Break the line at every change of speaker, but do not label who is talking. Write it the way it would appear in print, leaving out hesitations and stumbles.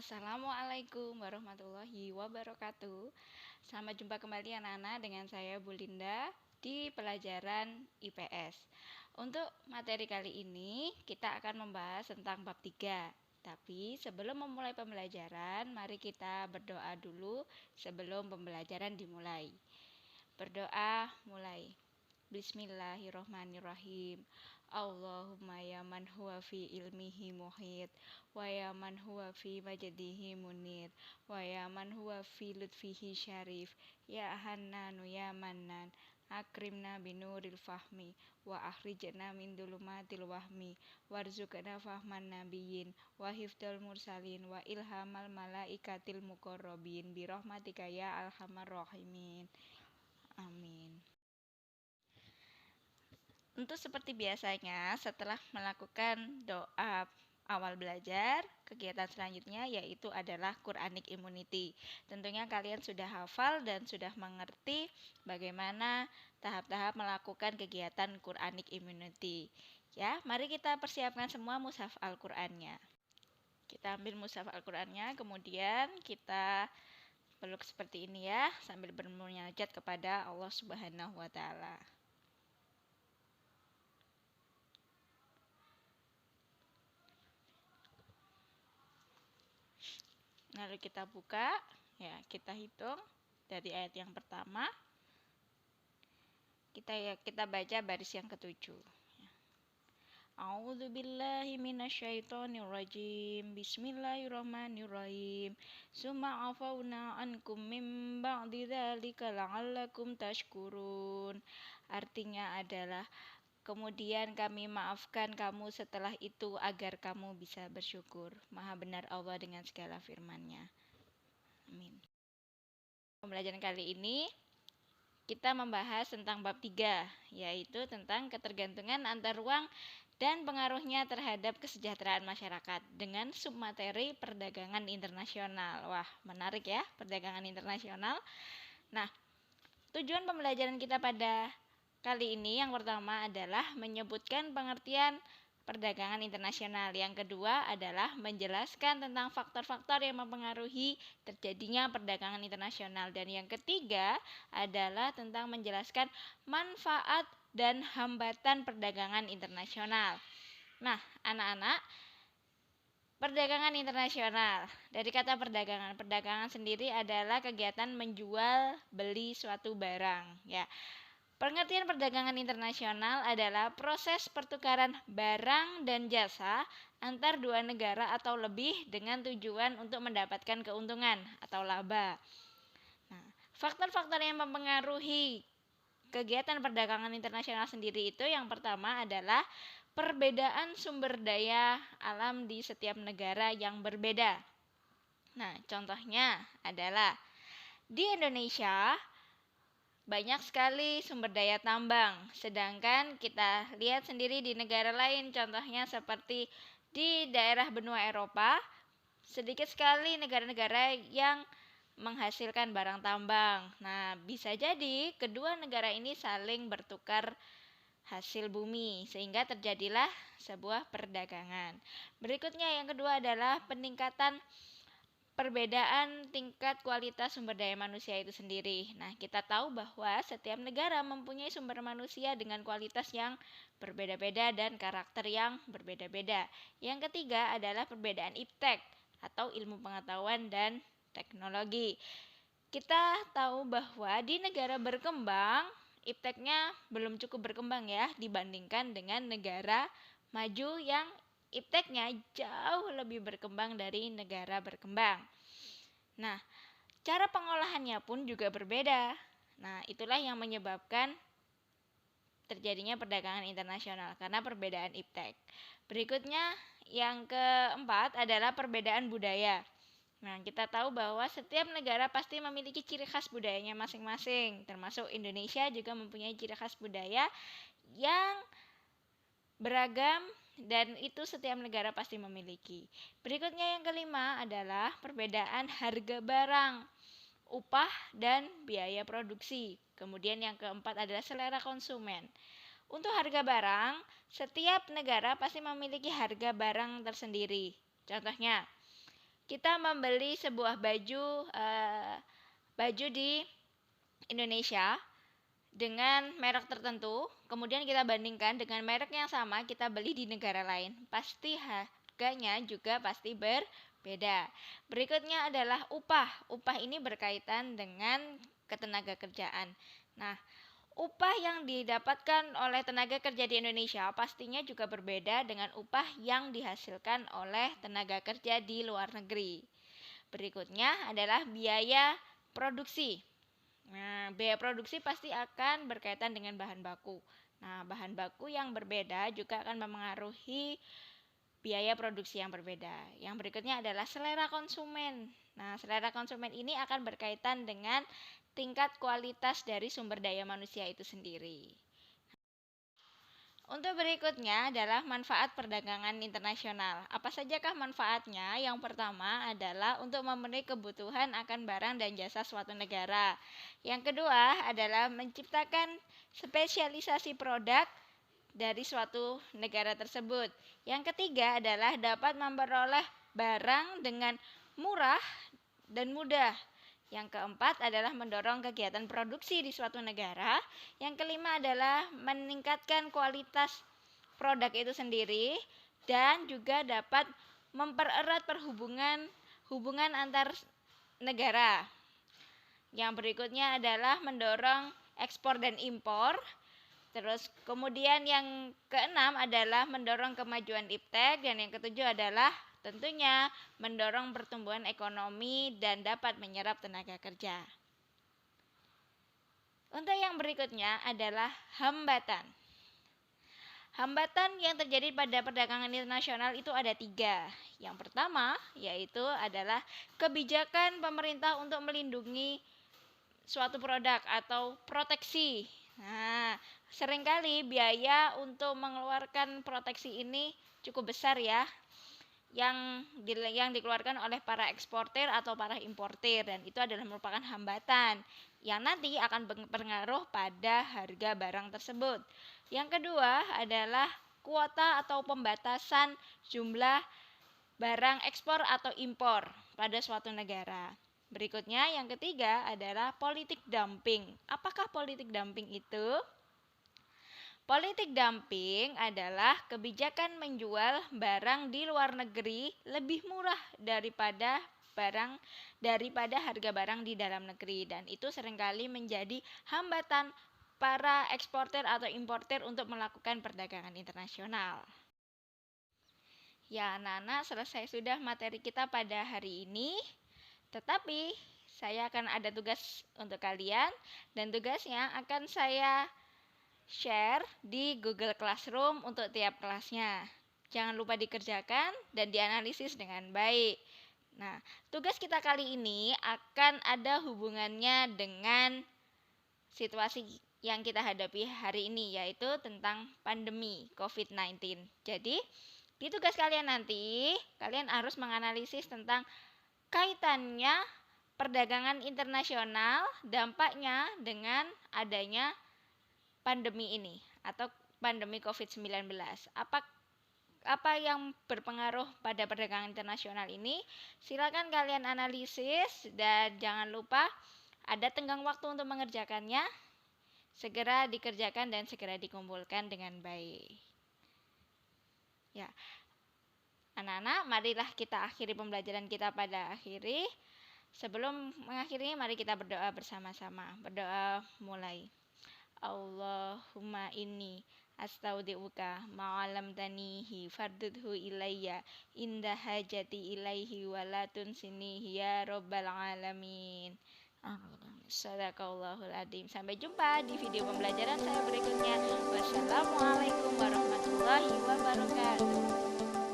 Assalamualaikum warahmatullahi wabarakatuh. Selamat jumpa kembali anak-anak dengan saya Bu Linda di pelajaran IPS. Untuk materi kali ini kita akan membahas tentang bab 3. Tapi sebelum memulai pembelajaran, mari kita berdoa dulu sebelum pembelajaran dimulai. Berdoa mulai. Bismillahirrohmanirrohim. Allahumma ya man huwa fi ilmihi muhit, wa ya man huwa fi majdihi munir, wa ya man huwa fi lutfihi syarif, ya hannanu ya mannan, akrimna binuril fahmi, wa akhrijna min dulumatil wahmi, warzuqna fahman nabiyyin, wa hifdal mursalin, wa ilhamal malaikatil muqarrabin, birahmatika ya arhamar rahimin. Amin. Untuk seperti biasanya, setelah melakukan doa awal belajar, kegiatan selanjutnya yaitu adalah Quranic Immunity. Tentunya kalian sudah hafal dan sudah mengerti bagaimana tahap-tahap melakukan kegiatan Quranic Immunity. Ya, mari kita persiapkan semua mushaf Al-Qur'annya. Kita ambil mushaf Al-Qur'annya, kemudian kita peluk seperti ini ya, sambil bermunajat kepada Allah Subhanahu wa taala. Lalu kita buka, ya kita hitung dari ayat yang pertama. Kita baca baris yang ketujuh. A'udzubillahi minasyaitonirrajim. Bismillahirrahmanirrahim. Summa afauna ankum min ba'di dzalika la'allakum tashkurun. Artinya adalah kemudian kami maafkan kamu setelah itu agar kamu bisa bersyukur. Maha benar Allah dengan segala firman-Nya. Amin. Pembelajaran kali ini kita membahas tentang bab 3, yaitu tentang ketergantungan antar ruang dan pengaruhnya terhadap kesejahteraan masyarakat dengan submateri perdagangan internasional. Wah, menarik ya, perdagangan internasional. Nah, tujuan pembelajaran kita pada kali ini yang pertama adalah menyebutkan pengertian perdagangan internasional. Yang kedua adalah menjelaskan tentang faktor-faktor yang mempengaruhi terjadinya perdagangan internasional. Dan yang ketiga adalah tentang menjelaskan manfaat dan hambatan perdagangan internasional. Nah, anak-anak, perdagangan internasional. Dari kata perdagangan, perdagangan sendiri adalah kegiatan menjual beli suatu barang, ya. Pengertian perdagangan internasional adalah proses pertukaran barang dan jasa antar dua negara atau lebih dengan tujuan untuk mendapatkan keuntungan atau laba. Nah, faktor-faktor yang mempengaruhi kegiatan perdagangan internasional sendiri itu yang pertama adalah perbedaan sumber daya alam di setiap negara yang berbeda. Nah, contohnya adalah di Indonesia banyak sekali sumber daya tambang, sedangkan kita lihat sendiri di negara lain, contohnya seperti di daerah benua Eropa, sedikit sekali negara-negara yang menghasilkan barang tambang. Nah, bisa jadi kedua negara ini saling bertukar hasil bumi, sehingga terjadilah sebuah perdagangan. Berikutnya yang kedua adalah peningkatan perbedaan tingkat kualitas sumber daya manusia itu sendiri. Nah, kita tahu bahwa setiap negara mempunyai sumber manusia dengan kualitas yang berbeda-beda dan karakter yang berbeda-beda. Yang ketiga adalah perbedaan iptek atau ilmu pengetahuan dan teknologi. Kita tahu bahwa di negara berkembang, ipteknya belum cukup berkembang ya dibandingkan dengan negara maju yang ipteknya jauh lebih berkembang dari negara berkembang. Nah, cara pengolahannya pun juga berbeda. Nah, itulah yang menyebabkan terjadinya perdagangan internasional karena perbedaan iptek. Berikutnya, yang keempat adalah perbedaan budaya. Nah, kita tahu bahwa setiap negara pasti memiliki ciri khas budayanya masing-masing, termasuk Indonesia juga mempunyai ciri khas budaya yang beragam dan itu setiap negara pasti memiliki. Berikutnya yang kelima adalah perbedaan harga barang, upah, dan biaya produksi. Kemudian yang keempat adalah selera konsumen. Untuk harga barang, setiap negara pasti memiliki harga barang tersendiri. Contohnya, kita membeli sebuah baju di Indonesia dengan merek tertentu, kemudian kita bandingkan dengan merek yang sama kita beli di negara lain, pasti harganya juga pasti berbeda. Berikutnya adalah upah. Upah ini berkaitan dengan ketenaga kerjaan. Nah, upah yang didapatkan oleh tenaga kerja di Indonesia pastinya juga berbeda dengan upah yang dihasilkan oleh tenaga kerja di luar negeri. Berikutnya adalah biaya produksi. Nah, biaya produksi pasti akan berkaitan dengan bahan baku. Nah, bahan baku yang berbeda juga akan memengaruhi biaya produksi yang berbeda. Yang berikutnya adalah selera konsumen. Nah, selera konsumen ini akan berkaitan dengan tingkat kualitas dari sumber daya manusia itu sendiri. Untuk berikutnya adalah manfaat perdagangan internasional. Apa sajakah manfaatnya? Yang pertama adalah untuk memenuhi kebutuhan akan barang dan jasa suatu negara. Yang kedua adalah menciptakan spesialisasi produk dari suatu negara tersebut. Yang ketiga adalah dapat memperoleh barang dengan murah dan mudah. Yang keempat adalah mendorong kegiatan produksi di suatu negara. Yang kelima adalah meningkatkan kualitas produk itu sendiri dan juga dapat mempererat hubungan antar negara. Yang berikutnya adalah mendorong ekspor dan impor. Terus kemudian yang keenam adalah mendorong kemajuan iptek, dan yang ketujuh adalah tentunya mendorong pertumbuhan ekonomi dan dapat menyerap tenaga kerja. Untuk yang berikutnya adalah hambatan. Hambatan yang terjadi pada perdagangan internasional itu ada 3. Yang pertama yaitu adalah kebijakan pemerintah untuk melindungi suatu produk atau proteksi. Nah, seringkali biaya untuk mengeluarkan proteksi ini cukup besar ya, yang dikeluarkan oleh para eksportir atau para importir, dan itu adalah merupakan hambatan yang nanti akan berpengaruh pada harga barang tersebut. Yang kedua adalah kuota atau pembatasan jumlah barang ekspor atau impor pada suatu negara. Berikutnya yang ketiga adalah politik dumping. Apakah politik dumping itu? Politik dumping adalah kebijakan menjual barang di luar negeri lebih murah daripada harga barang di dalam negeri, dan itu seringkali menjadi hambatan para eksportir atau importir untuk melakukan perdagangan internasional. Ya, anak-anak, selesai sudah materi kita pada hari ini. Tetapi saya akan ada tugas untuk kalian, dan tugasnya akan saya share di Google Classroom untuk tiap kelasnya. Jangan lupa dikerjakan dan dianalisis dengan baik. Nah, tugas kita kali ini akan ada hubungannya dengan situasi yang kita hadapi hari ini, yaitu tentang pandemi COVID-19. Jadi, di tugas kalian nanti, kalian harus menganalisis tentang kaitannya perdagangan internasional, dampaknya dengan adanya pandemi ini atau pandemi COVID-19. Apa yang berpengaruh pada perdagangan internasional ini? Silakan kalian analisis dan jangan lupa ada tenggang waktu untuk mengerjakannya. Segera dikerjakan dan segera dikumpulkan dengan baik. Ya. Anak-anak, marilah kita akhiri pembelajaran kita pada akhiri. Sebelum mengakhiri, mari kita berdoa bersama-sama. Berdoa mulai. Allahumma inni astaudiuka ma'alamtanihi fardudhu ilayya inda hajati ilaihi walatun sinihi ya rabbal alamin. Sadaqallahul adzim. Sampai jumpa di video pembelajaran saya berikutnya. Wassalamualaikum warahmatullahi wabarakatuh.